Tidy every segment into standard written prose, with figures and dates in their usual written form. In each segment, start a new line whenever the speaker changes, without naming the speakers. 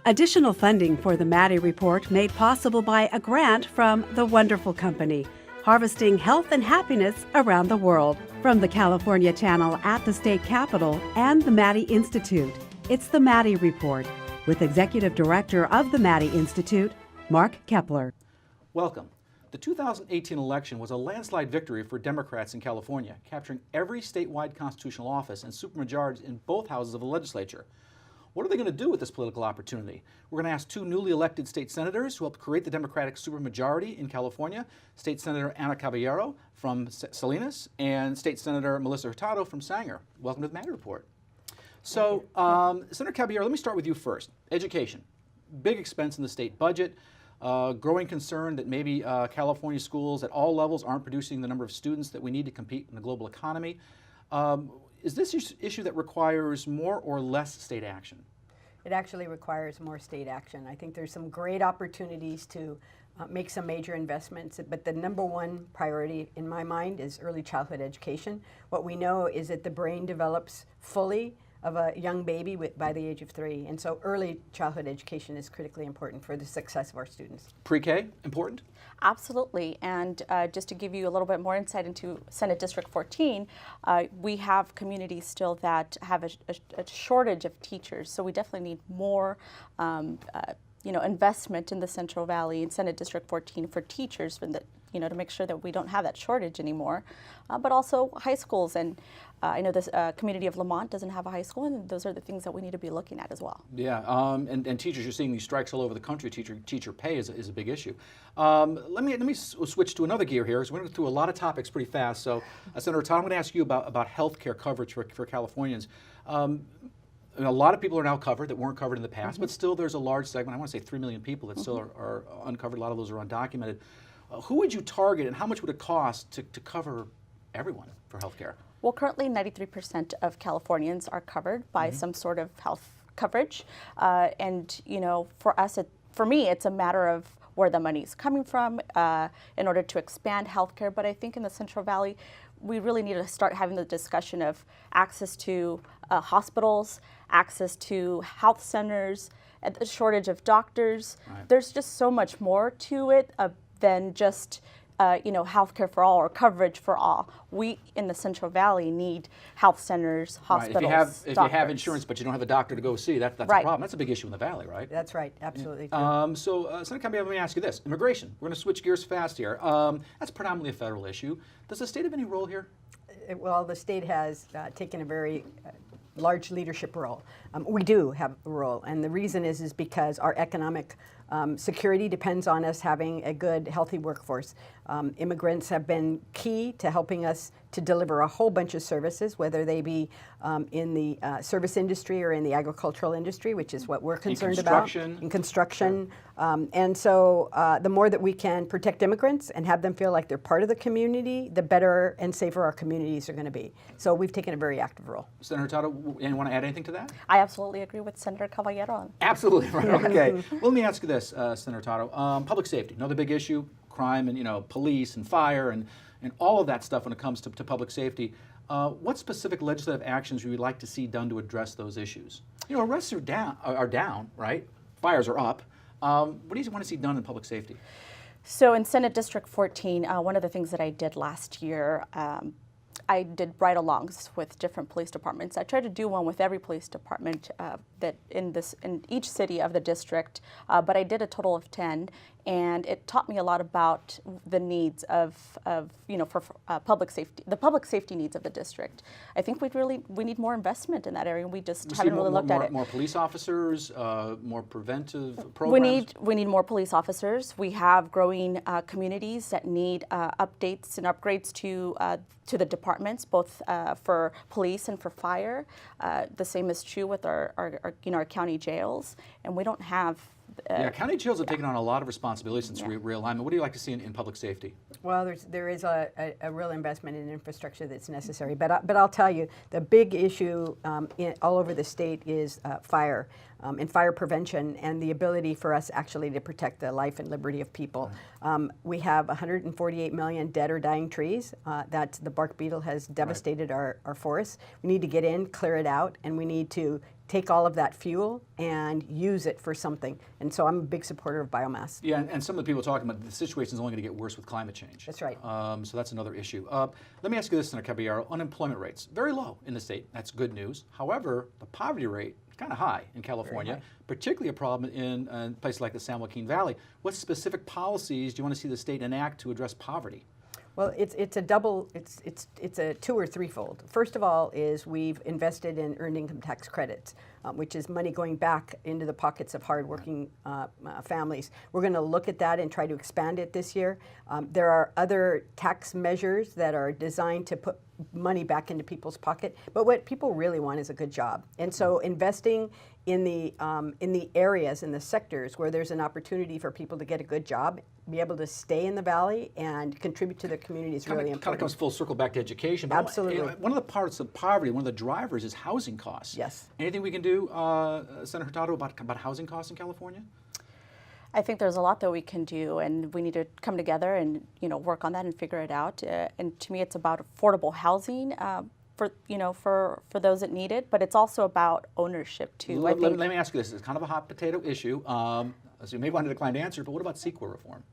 Additional funding for the Maddy Report made possible by a grant from The Wonderful Company, harvesting health and happiness around the world. From the California Channel at the state capitol and the Maddy Institute, it's the Maddy Report with Executive Director of the Maddy Institute, Mark Keppler.
Welcome. The 2018 election was a landslide victory for Democrats in California, capturing every statewide constitutional office and supermajorities in both houses of the legislature. What are they going to do with this political opportunity? We're going to ask two newly elected state senators who helped create the Democratic supermajority in California, State Senator Caballero from D-Salinas and State Senator Melissa Hurtado from Sanger. Welcome to the Maddy Report. So, Senator Caballero, let me start with you first. Education, big expense in the state budget, growing concern that maybe California schools at all levels aren't producing the number of students that we need to compete in the global economy. Is this an issue that requires more or less state action?
It actually requires more state action. I think there's some great opportunities to make some major investments, but the number one priority in my mind is early childhood education. What we know is that the brain develops fully of a young baby by the age of 3, and so early childhood education is critically important for the success of our students.
Pre-K, important?
Absolutely, and just to give you a little bit more insight into Senate District 14, we have communities still that have a shortage of teachers, so we definitely need more investment in the Central Valley and Senate District 14 for teachers, to make sure that we don't have that shortage anymore, but also high schools. And I know this community of Lamont doesn't have a high school, and those are the things that we need to be looking at as well.
Yeah, and teachers, you're seeing these strikes all over the country. Teacher pay is a big issue. Let me switch to another gear here, because we're going to go through a lot of topics pretty fast. So, Senator Todd, I'm going to ask you about health care coverage for Californians. A lot of people are now covered that weren't covered in the past, but still there's a large segment, I want to say 3 million people that still are uncovered. A lot of those are undocumented. Who would you target, and how much would it cost to cover everyone for health care?
Well, currently 93% of Californians are covered by some sort of health coverage. And, for me, it's a matter of where the money is coming from in order to expand healthcare. But I think in the Central Valley, we really need to start having the discussion of access to hospitals, access to health centers, and the shortage of doctors. Right. There's just so much more to it than just healthcare for all or coverage for all. We in the Central Valley need health centers, hospitals,
right. If you have insurance but you don't have a doctor to go see, that's right. A problem. That's a big issue in the Valley, right?
That's right, absolutely.
Senator Caballero, let me ask you this. Immigration, we're going to switch gears fast here. That's predominantly a federal issue. Does the state have any role here?
Well, the state has taken a very large leadership role. We do have a role, and the reason is because our economic security depends on us having a good, healthy workforce. Immigrants have been key to helping us to deliver a whole bunch of services, whether they be in the service industry or in the agricultural industry, which is what we're concerned about. In construction. Sure. And so the more that we can protect immigrants and have them feel like they're part of the community, the better and safer our communities are going to be. So we've taken a very active role.
Senator Hurtado, you want to add anything to that?
I absolutely agree with Senator Caballero.
Absolutely, right. Okay. Well, let me ask you this, Senator Hurtado. Public safety, another big issue. Crime and police and fire and all of that stuff when it comes to public safety. What specific legislative actions would you like to see done to address those issues? Arrests are down, right? Fires are up. What do you want to see done in public safety?
So in Senate District 14, one of the things that I did last year, I did ride-alongs with different police departments. I tried to do one with every police department that in each city of the district, but I did a total of 10, and it taught me a lot about the needs for public safety, the public safety needs of the district. I think we need more investment in that area. We just haven't really looked at it.
More police officers, more preventive programs.
We need more police officers. We have growing communities that need updates and upgrades to the departments, both for police and for fire. The same is true with our county jails, and we don't have
Yeah, county jails have taken on a lot of responsibility since realignment. What do you like to see in public safety?
Well, there is a real investment in infrastructure that's necessary. But I'll tell you, the big issue all over the state is fire and fire prevention and the ability for us actually to protect the life and liberty of people. We have 148 million dead or dying trees. That the bark beetle has devastated our forests. We need to get in, clear it out, and we need to take all of that fuel and use it for something. And so I'm a big supporter of biomass.
Yeah, and some of the people talking about the situation is only going to get worse with climate change.
That's right.
So that's another issue. Let me ask you this, Senator Caballero. Unemployment rates, very low in the state. That's good news. However, the poverty rate is kind of high in California, particularly a problem in places like the San Joaquin Valley. What specific policies do you want to see the state enact to address poverty?
Well, it's a two or threefold. First of all is we've invested in earned income tax credits, which is money going back into the pockets of hardworking families. We're going to look at that and try to expand it this year. There are other tax measures that are designed to put money back into people's pocket, but what people really want is a good job. And so investing in the areas, in the sectors where there's an opportunity for people to get a good job, be able to stay in the valley and contribute to their community is really important.
Kind of comes full circle back to education. But
Absolutely.
One of the parts of poverty, one of the drivers is housing costs.
Yes.
Anything we can do, Senator Hurtado, about housing costs in California?
I think there's a lot that we can do, and we need to come together and work on that and figure it out. And to me, it's about affordable housing for those that need it, but it's also about ownership too.
Let me ask you this: it's kind of a hot potato issue. So you may want to decline to answer, but what about CEQA reform?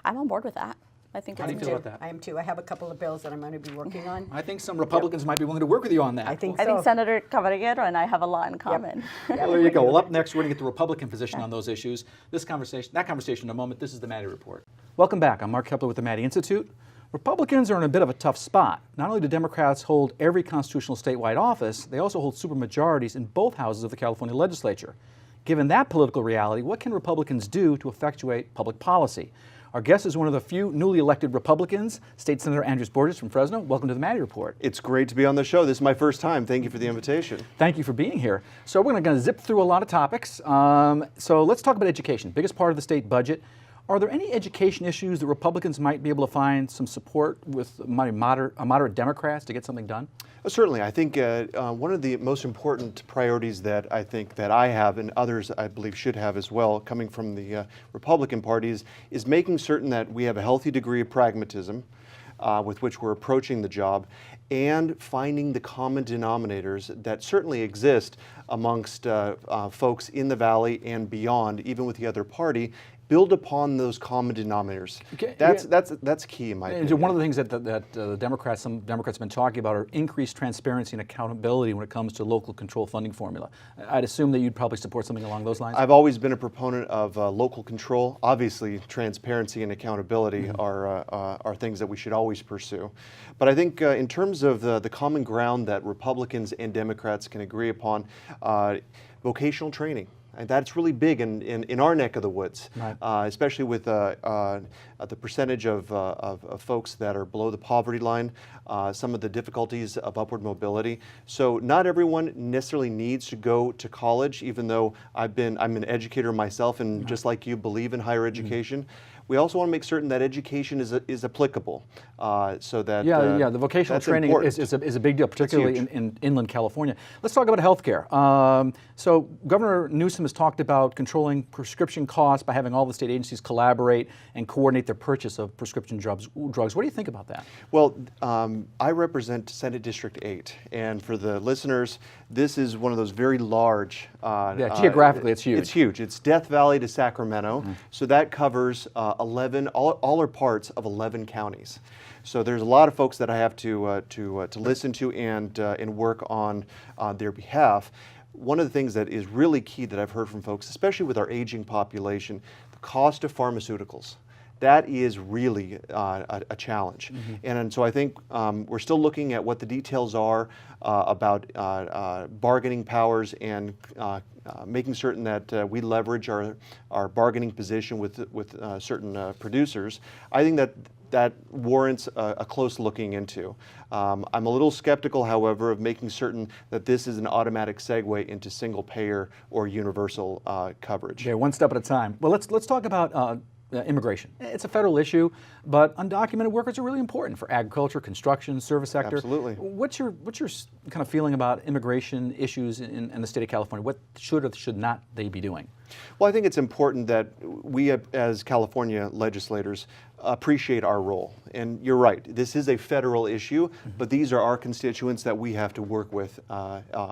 I'm on board with that. I think
How do you feel about that?
I am too. I have a couple of bills that I'm going to be working on.
I think some Republicans might be willing to work with you on that.
I think so.
I think Senator Caballero and I have a lot in common.
Well, there you go. Well, up next, we're going to get the Republican position on those issues. That conversation in a moment. This is the Maddy Report. Welcome back. I'm Mark Keppler with the Maddy Institute. Republicans are in a bit of a tough spot. Not only do Democrats hold every constitutional statewide office, they also hold supermajorities in both houses of the California legislature. Given that political reality, what can Republicans do to effectuate public policy? Our guest is one of the few newly elected Republicans, State Senator Andreas Borgeas from Fresno. Welcome to the Maddy Report.
It's great to be on the show. This is my first time. Thank you for the invitation.
Thank you for being here. So we're going to zip through a lot of topics. So let's talk about education, biggest part of the state budget. Are there any education issues that Republicans might be able to find some support with moderate Democrats to get something done?
Certainly. I think one of the most important priorities that I think that I have and others I believe should have as well, coming from the Republican parties, is making certain that we have a healthy degree of pragmatism with which we're approaching the job, and finding the common denominators that certainly exist amongst folks in the Valley and beyond, even with the other party. Build upon those common denominators. Okay, that's key in my opinion.
One of the things that some Democrats have been talking about are increased transparency and accountability when it comes to local control funding formula. I'd assume that you'd probably support something along those lines.
I've always been a proponent of local control. Obviously, transparency and accountability are things that we should always pursue. But I think in terms of the common ground that Republicans and Democrats can agree upon, vocational training. And that's really big in our neck of the woods, right. Especially with the percentage of folks that are below the poverty line, some of the difficulties of upward mobility. So not everyone necessarily needs to go to college, even though I'm an educator myself and just like you believe in higher education. We also want to make certain that education is applicable, so that
the vocational training is a big deal, particularly in inland California. Let's talk about healthcare. So Governor Newsom has talked about controlling prescription costs by having all the state agencies collaborate and coordinate their purchase of prescription drugs. What do you think about that?
Well, I represent Senate District 8, and for the listeners, this is one of those very large.
Geographically, it's huge.
It's huge. It's Death Valley to Sacramento, so that covers 11, all or parts of 11 counties. So there's a lot of folks that I have to listen to and work on their behalf. One of the things that is really key that I've heard from folks, especially with our aging population, the cost of pharmaceuticals. that is really a challenge. And so I think we're still looking at what the details are about bargaining powers and making certain that we leverage our bargaining position with certain producers. I think that warrants a close looking into. I'm a little skeptical, however, of making certain that this is an automatic segue into single payer or universal coverage.
Okay, one step at a time. Well, let's talk about immigration. It's a federal issue, but undocumented workers are really important for agriculture, construction, service sector.
Absolutely.
What's your kind of feeling about immigration issues in the state of California? What should or should not they be doing?
Well, I think it's important that we, as California legislators, appreciate our role. And you're right, this is a federal issue, but these are our constituents that we have to work with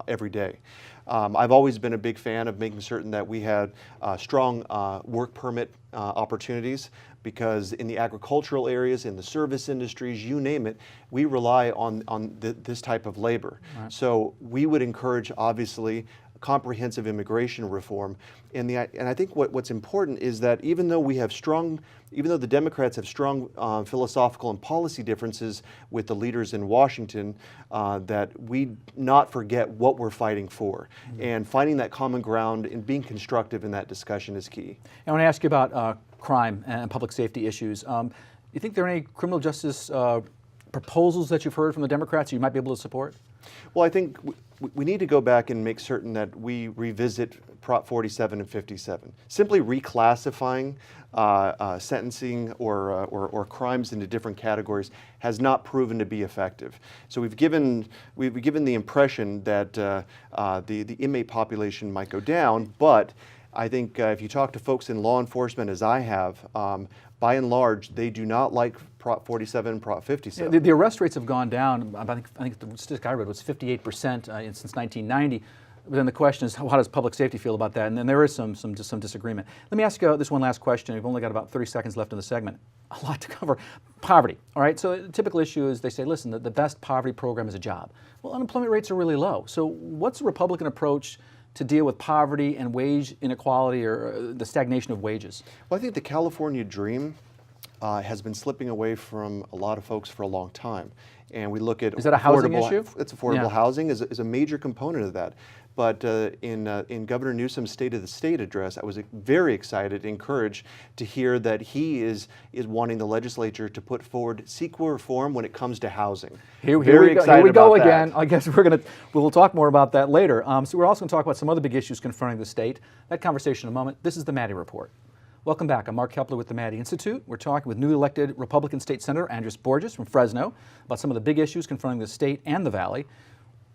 every day. I've always been a big fan of making certain that we had strong work permit opportunities, because in the agricultural areas, in the service industries, you name it, we rely on this type of labor. Right. So we would encourage, obviously, comprehensive immigration reform. And I think what's important is that even though the Democrats have strong philosophical and policy differences with the leaders in Washington, that we not forget what we're fighting for. And finding that common ground and being constructive in that discussion is key.
I want to ask you about crime and public safety issues. You think there are any criminal justice proposals that you've heard from the Democrats you might be able to support?
Well, I think we need to go back and make certain that we revisit Prop 47 and 57. Simply reclassifying sentencing or crimes into different categories has not proven to be effective. So we've given the impression that the inmate population might go down, but I think if you talk to folks in law enforcement, as I have, by and large, they do not like Prop 47 and Prop 57.
Yeah, the arrest rates have gone down. I think the statistic I read was 58% since 1990. But then the question is, how does public safety feel about that? And then there is some disagreement. Let me ask you this one last question. We've only got about 30 seconds left in the segment. A lot to cover. Poverty, all right? So the typical issue is they say, listen, the best poverty program is a job. Well, unemployment rates are really low. So what's the Republican approach to deal with poverty and wage inequality, or the stagnation of wages?
Well, I think the California dream has been slipping away from a lot of folks for a long time. And we look at—
Is that a housing issue?
It's affordable.
Yeah.
Housing is a major component of that. But in Governor Newsom's State of the State address, I was very excited, encouraged to hear that he is wanting the legislature to put forward CEQA reform when it comes to housing.
Here we go again. I guess we'll talk more about that later. So we're also going to talk about some other big issues confronting the state. That conversation in a moment. This is the Maddy Report. Welcome back. I'm Mark Keppler with the Maddy Institute. We're talking with newly elected Republican State Senator Andreas Borgeas from Fresno about some of the big issues confronting the state and the Valley.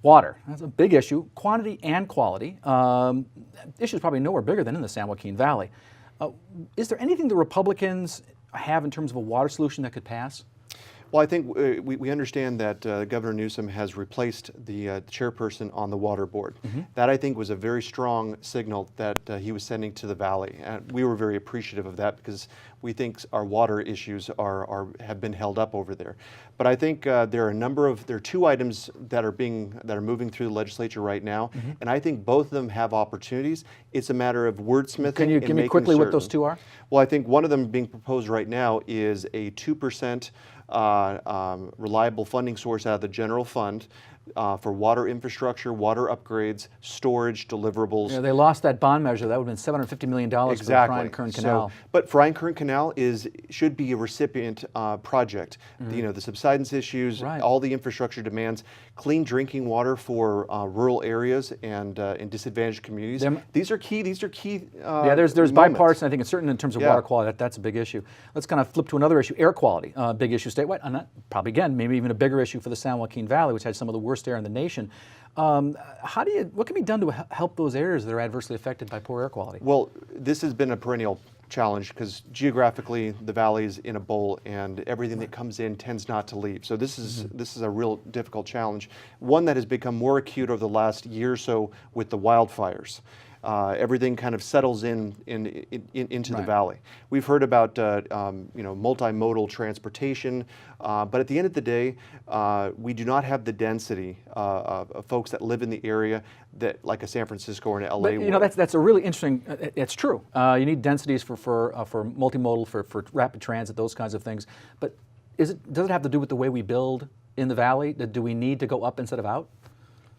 Water, that's a big issue, quantity and quality. Issue is probably nowhere bigger than in the San Joaquin Valley. Is there anything the Republicans have in terms of a water solution that could pass?
Well, I think we understand that Governor Newsom has replaced the chairperson on the water board. That, I think, was a very strong signal that he was sending to the Valley. And we were very appreciative of that, because we think our water issues have been held up over there. But I think there are two items that are moving through the legislature right now, and I think both of them have opportunities. It's a matter of wordsmithing.
Can you give me quickly what those two are?
Well, I think one of them being proposed right now is a 2% reliable funding source out of the general fund for water infrastructure, water upgrades, storage, deliverables.
Yeah, they lost that bond measure. That would have been $750 million for the Frying Kern Canal.
But Frying Kern Canal should be a recipient project. The subsidence issues, all the infrastructure demands, clean drinking water for rural areas and in disadvantaged communities. These are key.
Yeah, there's bipartisan. I think it's certain in terms of water quality. That's a big issue. Let's kind of flip to another issue: air quality. Big issue statewide. And that, probably again, maybe even a bigger issue for the San Joaquin Valley, which has some of the worst air in the nation. What can be done to help those areas that are adversely affected by poor air quality?
Well, this has been a perennial challenge, because geographically the valley is in a bowl and everything that comes in tends not to leave. So this is a real difficult challenge, one that has become more acute over the last year or so with the wildfires. everything kind of settles into the valley. We've heard about multimodal transportation, but at the end of the day, we do not have the density of folks that live in the area that like a San Francisco or an LA.
But, that's a really interesting. It's true. You need densities for multimodal, for rapid transit, those kinds of things. But does it have to do with the way we build in the valley? Do we need to go up instead of out?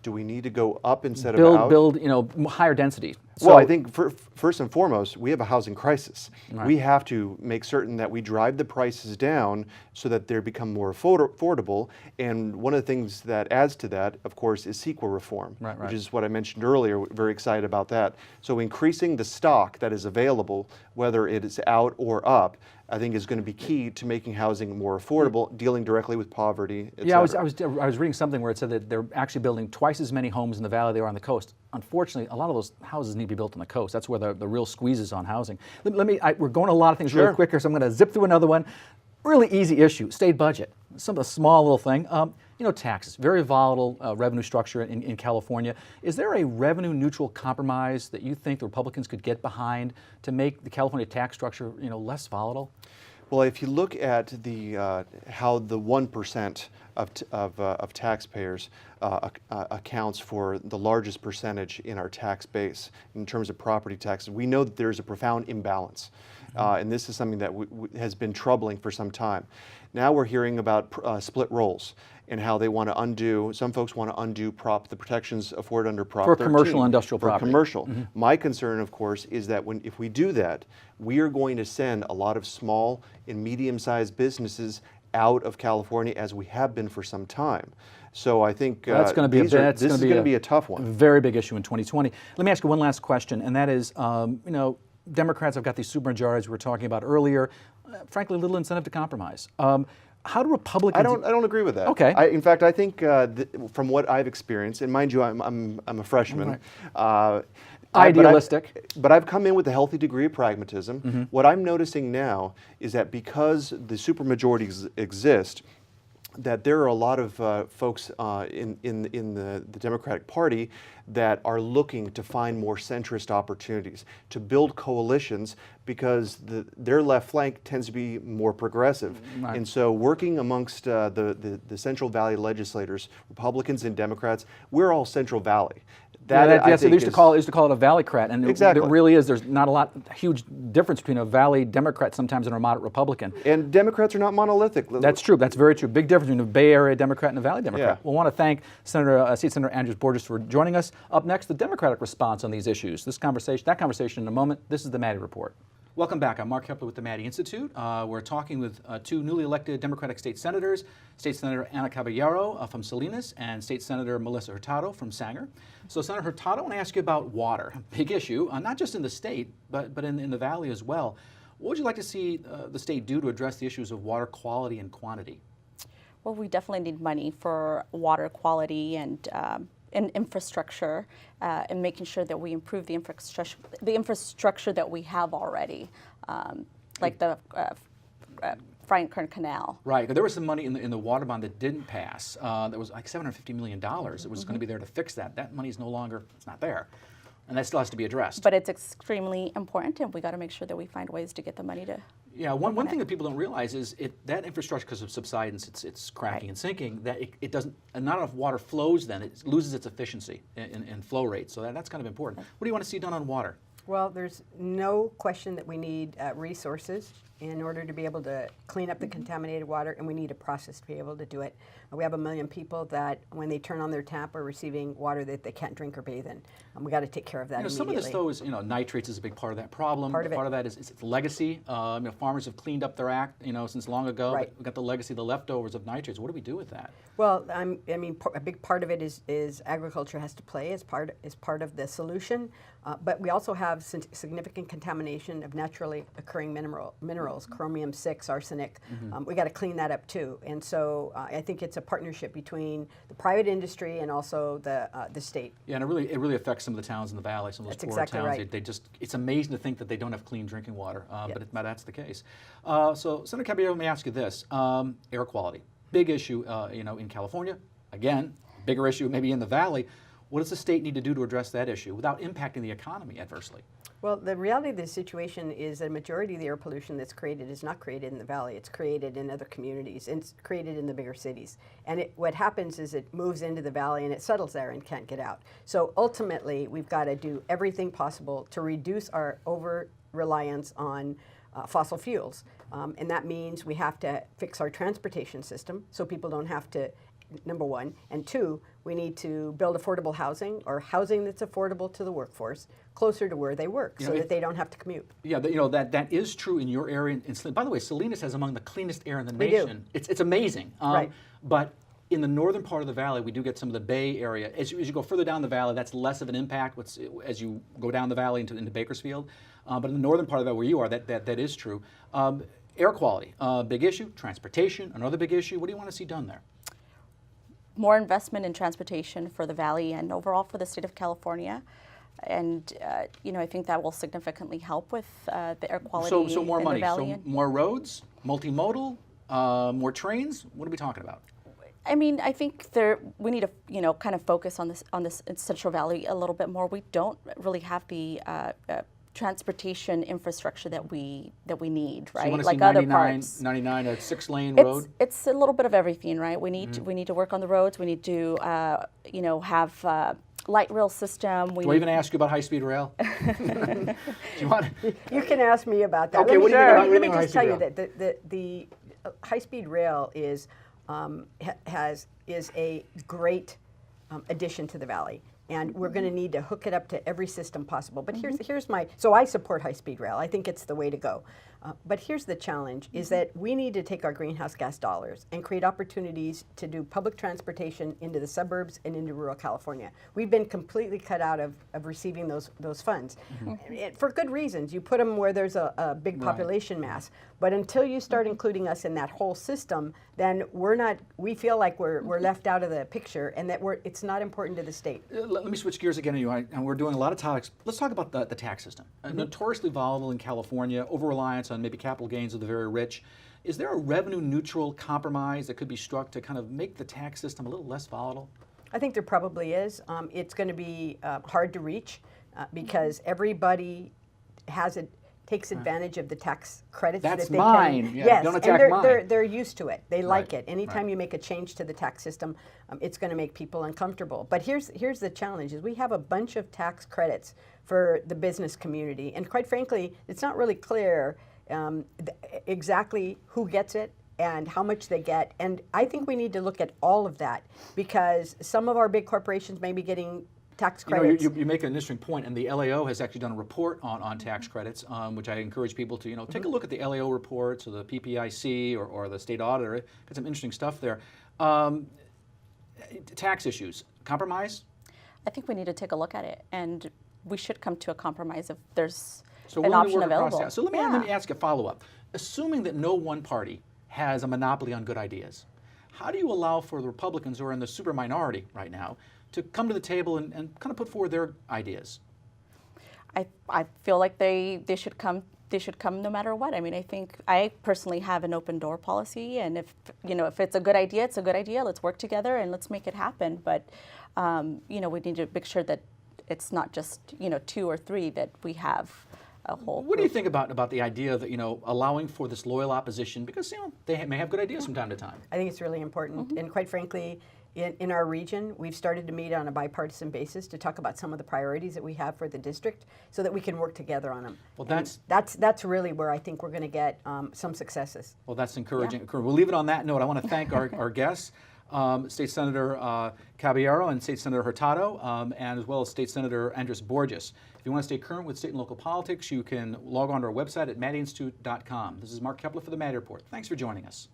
Do we need to go up instead of out?
Build, higher density. So,
well, I think first and foremost, we have a housing crisis.
Right.
We have to make certain that we drive the prices down so that they become more affordable. And one of the things that adds to that, of course, is CEQA reform, which is what I mentioned earlier. We're very excited about that. So increasing the stock that is available, whether it is out or up, I think is going to be key to making housing more affordable, dealing directly with poverty, et
Yeah,
cetera.
I was reading something where it said that they're actually building twice as many homes in the valley they are on the coast. Unfortunately, a lot of those houses need to be built on the coast. That's where the real squeeze is on housing. We're going to a lot of things really quick here, so I'm going to zip through another one. Really easy issue, state budget. Some of the small little thing. Taxes, very volatile revenue structure in California. Is there a revenue neutral compromise that you think the Republicans could get behind to make the California tax structure, less volatile?
Well, if you look at how the 1% of taxpayers accounts for the largest percentage in our tax base in terms of property taxes, we know that there's a profound imbalance. And this is something that has been troubling for some time. Now we're hearing about split rolls and how they want to undo, some folks want to undo the protections afforded under Prop 13.
For commercial industrial property.
For commercial. My concern, of course, is that if we do that, we are going to send a lot of small and medium-sized businesses out of California as we have been for some time. So I think
this is going
to be a tough one.
Very big issue in 2020. Let me ask you one last question, and that is, Democrats have got these supermajorities we were talking about earlier. Frankly, little incentive to compromise. How do Republicans?
I don't agree with that.
Okay.
In fact, I think from what I've experienced, and mind you, I'm a freshman.
Idealistic.
But I've come in with a healthy degree of pragmatism. What I'm noticing now is that because the supermajorities exist, that there are a lot of folks in the Democratic Party that are looking to find more centrist opportunities, to build coalitions, because their left flank tends to be more progressive.
Right.
And so working amongst the Central Valley legislators, Republicans and Democrats, we're all Central Valley.
They used to call it a Valleycrat, and
exactly.
It really is. There's not a huge difference between a Valley Democrat sometimes and a moderate Republican.
And Democrats are not monolithic.
That's true. That's very true. Big difference between a Bay Area Democrat and a Valley Democrat.
Yeah.
We'll want to thank State Senator Andreas Borgeas for joining us. Up next, the Democratic response on these issues. That conversation in a moment. This is the Maddy Report. Welcome back. I'm Mark Keppler with the Maddy Institute. We're talking with two newly elected Democratic state senators, State Senator Ana Caballero from Salinas and State Senator Melissa Hurtado from Sanger. So, Senator Hurtado, I want to ask you about water. Big issue, not just in the state, but in the valley as well. What would you like to see the state do to address the issues of water quality and quantity?
Well, we definitely need money for water quality and infrastructure, and making sure that we improve the infrastructure that we have already, like the Bryant Kern Canal.
Right. There was some money in the water bond that didn't pass. That was like $750 million. It was going to be there to fix that. That money is it's not there. And that still has to be addressed.
But it's extremely important, and we got to make sure that we find ways to get the money to.
Yeah, one thing that people don't realize is that infrastructure, because of subsidence, it's cracking and sinking. That it doesn't, not enough water flows. Then it loses its efficiency and flow rate. So that's kind of important. What do you want to see done on water?
Well, there's no question that we need resources in order to be able to clean up the contaminated water, and we need a process to be able to do it. We have 1 million people that, when they turn on their tap, are receiving water that they can't drink or bathe in. We got to take care of that immediately.
Some of this, though, is nitrates is a big part of that problem. Part of that is it's legacy. Farmers have cleaned up their act, since long ago.
Right.
But we've got the legacy, the leftovers of nitrates. What do we do with that?
Well, a big part of it is agriculture has to play as part of the solution. But we also have significant contamination of naturally occurring minerals, chromium-6, arsenic. We got to clean that up too. And so I think it's a partnership between the private industry and also the state.
Yeah, and it really affects some of the towns in the valley, some of those poorer
exactly
towns.
Right.
It's amazing to think that they don't have clean drinking water, but that's the case. So, Senator Caballero, let me ask you this: air quality, big issue, in California. Again, bigger issue maybe in the valley. What does the state need to do to address that issue without impacting the economy adversely?
Well, the reality of the situation is that a majority of the air pollution that's created is not created in the valley. It's created in other communities. It's created in the bigger cities. And what happens is it moves into the valley and it settles there and can't get out. So ultimately, we've got to do everything possible to reduce our over-reliance on fossil fuels. And that means we have to fix our transportation system so people don't have to, number one. And two, we need to build affordable housing, or housing that's affordable to the workforce, closer to where they work, so that they don't have to commute.
Yeah, that is true in your area. By the way, Salinas has among the cleanest air in the nation. It's amazing.
Right.
But in the northern part of the valley, we do get some of the Bay Area. As you go further down the valley, that's less of an impact as you go down the valley into Bakersfield. But in the northern part of the valley where you are, that is true. Air quality, big issue. Transportation, another big issue. What do you want to see done there?
More investment in transportation for the valley and overall for the state of California. And I think that will significantly help with the air quality
so more
in
money,
the valley.
so more roads, multimodal, more trains. What are we talking about?
I mean, I think we need to kind of focus on this Central Valley a little bit more. We don't really have the transportation infrastructure that we need, right?
So you want to
like
see
other
99,
parts.
99, a 6-lane road?
It's a little bit of everything, right? We need to work on the roads. We need to have light rail system.
Do I even ask you about high-speed rail? Do you want?
You can ask me about that.
Okay,
Let me
what do you think about
just tell you
high-speed
that the high-speed rail is a great addition to the valley. And we're going to need to hook it up to every system possible. But here's so I support high-speed rail. I think it's the way to go. But here's the challenge, is that we need to take our greenhouse gas dollars and create opportunities to do public transportation into the suburbs and into rural California. We've been completely cut out of receiving those funds. For good reasons. You put them where there's a big population mass. But until you start including us in that whole system, then we feel like we're left out of the picture, and that it's not important to the state.
Let me switch gears again, and we're doing a lot of topics. Let's talk about the tax system. Notoriously volatile in California, over-reliance on maybe capital gains of the very rich. Is there a revenue-neutral compromise that could be struck to kind of make the tax system a little less volatile?
I think there probably is. It's going to be hard to reach because everybody takes advantage of the tax credits.
That's
that they
mine.
Can,
Yeah,
yes,
don't attack
and
mine.
they're used to it. They like
Right,
it. Anytime
right.
you make a change to the tax system, it's going to make people uncomfortable. But here's the challenge: is we have a bunch of tax credits for the business community, and quite frankly, it's not really clear exactly who gets it and how much they get. And I think we need to look at all of that, because some of our big corporations may be getting tax credits.
You make an interesting point, and the LAO has actually done a report on tax credits, which I encourage people to take a look at the LAO reports or the PPIC or the state auditor. Got some interesting stuff there. Tax issues, compromise.
I think we need to take a look at it, and we should come to a compromise if there's
So
an
we're
option
work across
available.
that. So let me ask a follow-up. Assuming that no one party has a monopoly on good ideas, how do you allow for the Republicans, who are in the super minority right now, to come to the table and kind of put forward their ideas?
I feel like they should come. They should come no matter what. I mean, I think I personally have an open door policy, and if it's a good idea, it's a good idea. Let's work together and let's make it happen. But we need to make sure that it's not just 2 or 3, that we have a whole.
What do you think about the idea that allowing for this loyal opposition, because they may have good ideas from time to time?
I think it's really important, and quite frankly, in our region, we've started to meet on a bipartisan basis to talk about some of the priorities that we have for the district, so that we can work together on them.
Well,
that's really where I think we're going to get some successes.
Well, that's encouraging. Yeah. We'll leave it on that note. I want to thank our guests, State Senator Caballero and State Senator Hurtado, and as well as State Senator Andreas Borgeas. If you want to stay current with state and local politics, you can log on to our website at maddyinstitute.com. This is Mark Keppler for the Maddy Report. Thanks for joining us.